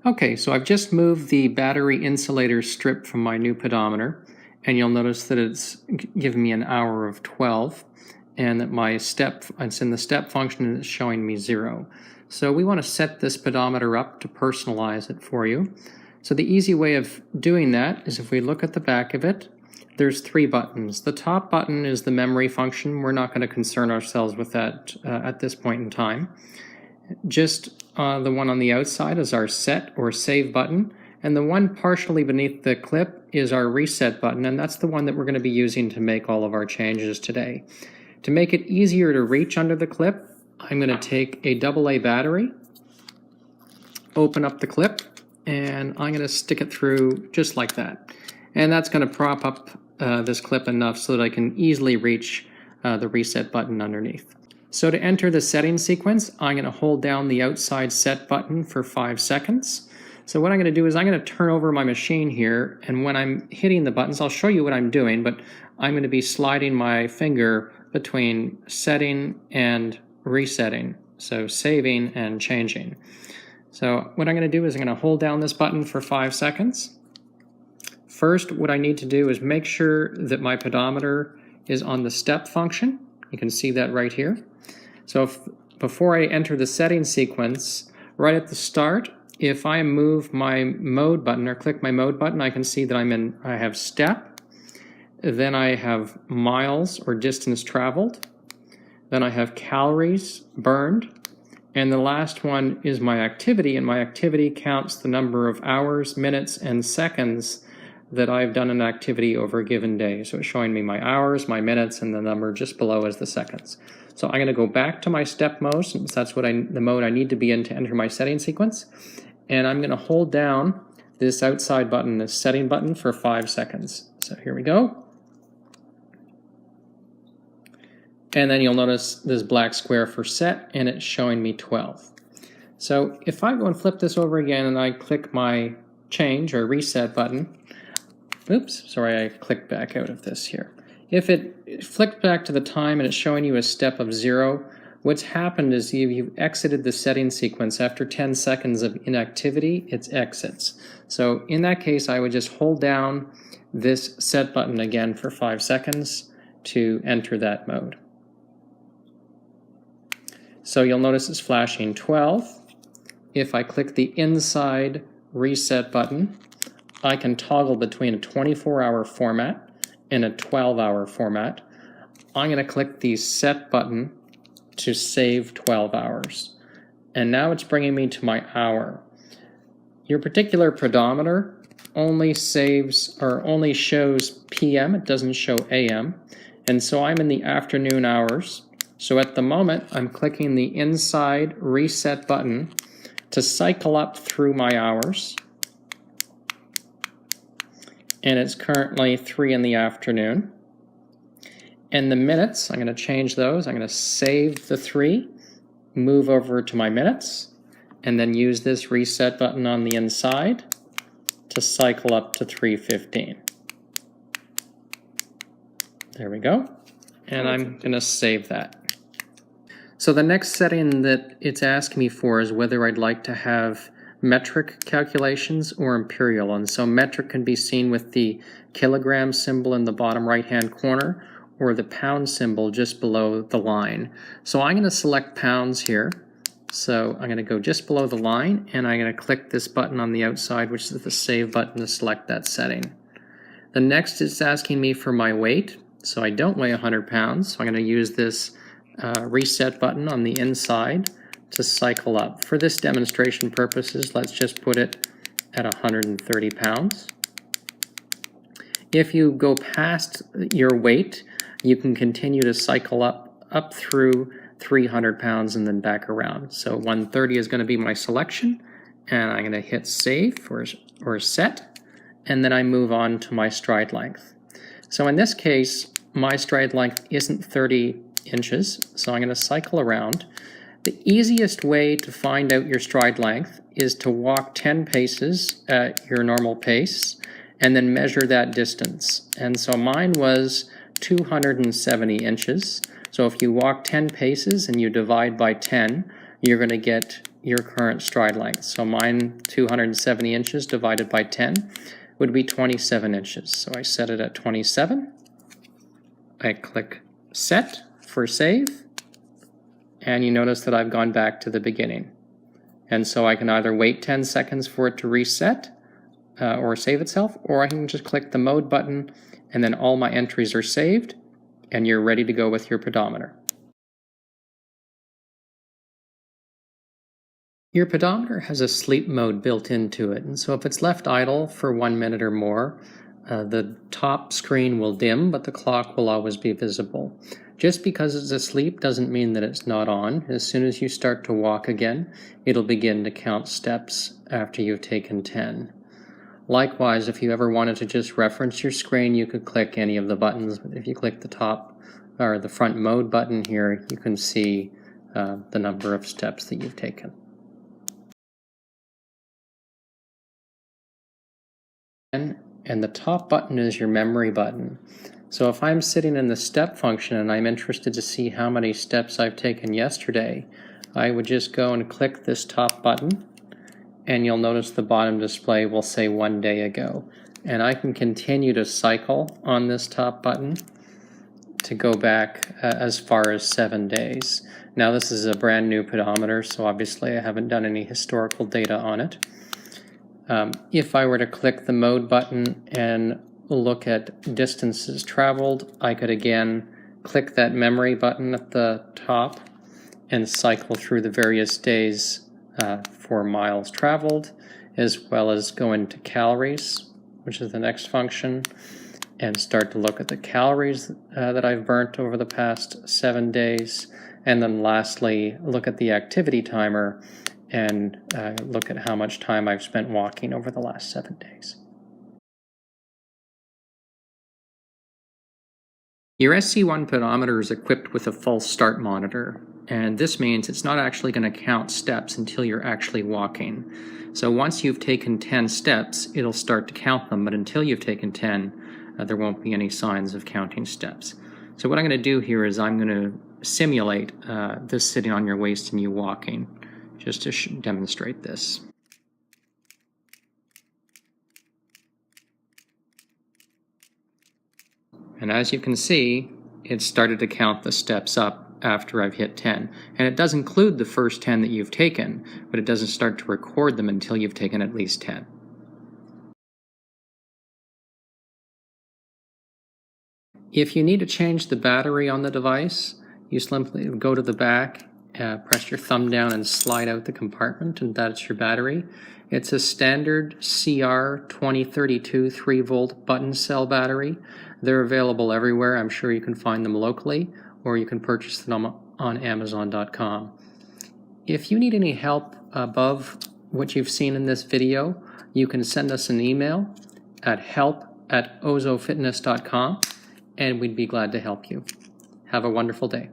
Okay, so I've just moved the battery insulator strip from my new pedometer, and you'll notice that it's given me an hour of 12, and that it's in the step function and it's showing me 0. So we want to set this pedometer up to personalize it for you. So the easy way of doing that is if we look at the back of it, there's 3 buttons. The top button is the memory function. We're not going to concern ourselves with that at this point in time. Just the one on the outside is our set or save button, and the one partially beneath the clip is our reset button, and that's the one that we're going to be using to make all of our changes today. To make it easier to reach under the clip, I'm going to take a AA battery, open up the clip, and I'm going to stick it through just like that. And that's going to prop up this clip enough so that I can easily reach the reset button underneath. So to enter the setting sequence, I'm going to hold down the outside set button for 5 seconds. So what I'm going to do is I'm going to turn over my machine here, and when I'm hitting the buttons, I'll show you what I'm doing, but I'm going to be sliding my finger between setting and resetting, so saving and changing. So what I'm going to do is I'm going to hold down this button for 5 seconds. First, what I need to do is make sure that my pedometer is on the step function. You can see that right here. So before I enter the setting sequence, right at the start, if I move my mode button or click my mode button, I can see that I have step, then I have miles or distance traveled, then I have calories burned, and the last one is my activity, and my activity counts the number of hours, minutes, and seconds that I've done an activity over a given day. So it's showing me my hours, my minutes, and the number just below is the seconds. So I'm going to go back to my step mode, since that's the mode I need to be in to enter my setting sequence. And I'm going to hold down this outside button, this setting button, for 5 seconds. So here we go. And then you'll notice this black square for set, and it's showing me 12. So if I go and flip this over again and I click my change or reset button, oops, sorry, I clicked back out of this here. If it flicked back to the time and it's showing you a step of 0, what's happened is you've exited the setting sequence. After 10 seconds of inactivity, it exits. So in that case, I would just hold down this set button again for 5 seconds to enter that mode. So you'll notice it's flashing 12. If I click the inside reset button, I can toggle between a 24-hour format and a 12-hour format. I'm going to click the set button to save 12 hours. And now it's bringing me to my hour. Your particular pedometer only saves or only shows PM, it doesn't show AM. And so I'm in the afternoon hours. So at the moment, I'm clicking the inside reset button to cycle up through my hours. And it's currently 3 in the afternoon. And the minutes, I'm going to change those. I'm going to save the 3, move over to my minutes, and then use this reset button on the inside to cycle up to 3:15. There we go. And I'm going to save that. So the next setting that it's asking me for is whether I'd like to have metric calculations or imperial. And so metric can be seen with the kilogram symbol in the bottom right-hand corner or the pound symbol just below the line. So I'm going to select pounds here. So I'm going to go just below the line, and I'm going to click this button on the outside, which is the save button, to select that setting. The next is asking me for my weight. So I don't weigh 100 pounds. So I'm going to use this reset button on the inside to cycle up. For this demonstration purposes, let's just put it at 130 pounds. If you go past your weight, you can continue to cycle up through 300 pounds and then back around. So 130 is going to be my selection, and I'm going to hit save or set, and then I move on to my stride length. So in this case, my stride length isn't 30 inches, so I'm going to cycle around. The easiest way to find out your stride length is to walk 10 paces at your normal pace and then measure that distance. And so mine was 270 inches. So if you walk 10 paces and you divide by 10, you're going to get your current stride length. So mine, 270 inches divided by 10 would be 27 inches. So I set it at 27. I click Set for save, and you notice that I've gone back to the beginning. And so I can either wait 10 seconds for it to reset or save itself, or I can just click the mode button and then all my entries are saved and you're ready to go with your pedometer. Your pedometer has a sleep mode built into it, and so if it's left idle for 1 minute or more, the top screen will dim, but the clock will always be visible. Just because it's asleep doesn't mean that it's not on. As soon as you start to walk again, it'll begin to count steps after you've taken 10. Likewise, if you ever wanted to just reference your screen, you could click any of the buttons. If you click the top or the front mode button here, you can see the number of steps that you've taken. And the top button is your memory button. So if I'm sitting in the step function and I'm interested to see how many steps I've taken yesterday, I would just go and click this top button, and you'll notice the bottom display will say 1 day ago. And I can continue to cycle on this top button to go back as far as 7 days. Now this is a brand new pedometer, so obviously I haven't done any historical data on it. If I were to click the mode button and look at distances traveled, I could again click that memory button at the top and cycle through the various days for miles traveled, as well as go into calories, which is the next function, and start to look at the calories that I've burnt over the past 7 days. And then lastly, look at the activity timer and look at how much time I've spent walking over the last 7 days. Your SC1 pedometer is equipped with a false start monitor, and this means it's not actually going to count steps until you're actually walking. So once you've taken 10 steps, it'll start to count them, but until you've taken 10, there won't be any signs of counting steps. So what I'm going to do here is I'm going to simulate this sitting on your waist and you walking, just to demonstrate this. And as you can see, it started to count the steps up after I've hit 10. And it does include the first 10 that you've taken, but it doesn't start to record them until you've taken at least 10. If you need to change the battery on the device, you simply go to the back, press your thumb down and slide out the compartment, and that's your battery. It's a standard CR2032 3-volt button cell battery. They're available everywhere. I'm sure you can find them locally, or you can purchase them on Amazon.com. If you need any help above what you've seen in this video, you can send us an email at help@ozofitness.com, and we'd be glad to help you. Have a wonderful day.